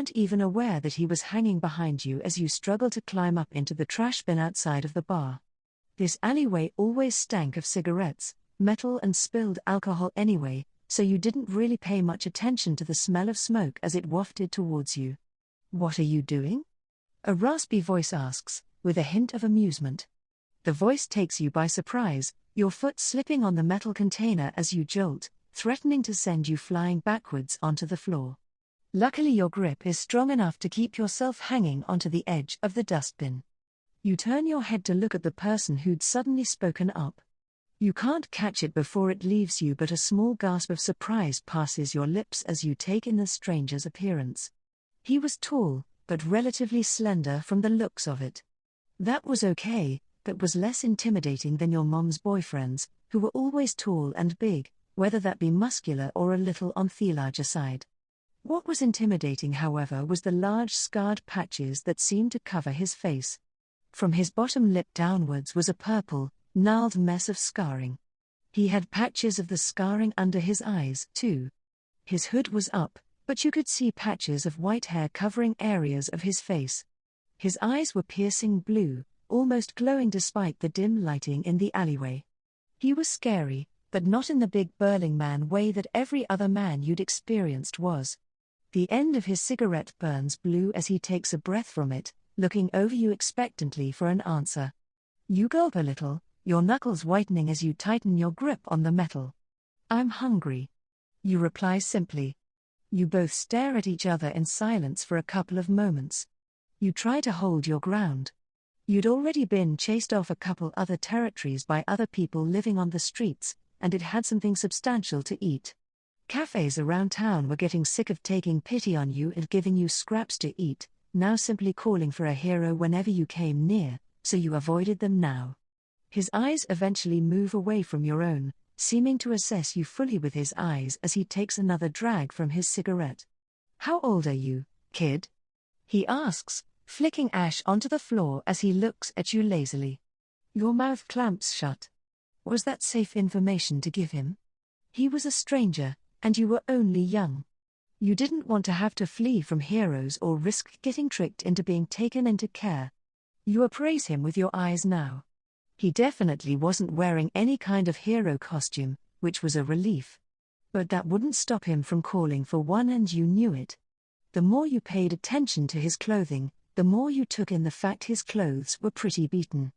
weren't even aware that he was hanging behind you as you struggled to climb up into the trash bin outside of the bar. This alleyway always stank of cigarettes, metal and spilled alcohol anyway, so you didn't really pay much attention to the smell of smoke as it wafted towards you. "What are you doing?" a raspy voice asks, with a hint of amusement. The voice takes you by surprise, your foot slipping on the metal container as you jolt, threatening to send you flying backwards onto the floor. Luckily your grip is strong enough to keep yourself hanging onto the edge of the dustbin. You turn your head to look at the person who'd suddenly spoken up. You can't catch it before it leaves you, but a small gasp of surprise passes your lips as you take in the stranger's appearance. He was tall, but relatively slender from the looks of it. That was okay, but was less intimidating than your mom's boyfriends, who were always tall and big, whether that be muscular or a little on the larger side. What was intimidating, however, was the large scarred patches that seemed to cover his face. From his bottom lip downwards was a purple, gnarled mess of scarring. He had patches of the scarring under his eyes, too. His hood was up, but you could see patches of white hair covering areas of his face. His eyes were piercing blue, almost glowing despite the dim lighting in the alleyway. He was scary, but not in the big burling man way that every other man you'd experienced was. The end of his cigarette burns blue as he takes a breath from it, looking over you expectantly for an answer. You gulp a little, your knuckles whitening as you tighten your grip on the metal. "I'm hungry," you reply simply. You both stare at each other in silence for a couple of moments. You try to hold your ground. You'd already been chased off a couple other territories by other people living on the streets, and it had something substantial to eat. Cafes around town were getting sick of taking pity on you and giving you scraps to eat, now simply calling for a hero whenever you came near, so you avoided them now. His eyes eventually move away from your own, seeming to assess you fully with his eyes as he takes another drag from his cigarette. "How old are you, kid?" he asks, flicking ash onto the floor as he looks at you lazily. Your mouth clamps shut. Was that safe information to give him? He was a stranger, and you were only young. You didn't want to have to flee from heroes or risk getting tricked into being taken into care. You appraise him with your eyes now. He definitely wasn't wearing any kind of hero costume, which was a relief. But that wouldn't stop him from calling for one, and you knew it. The more you paid attention to his clothing, the more you took in the fact his clothes were pretty beaten.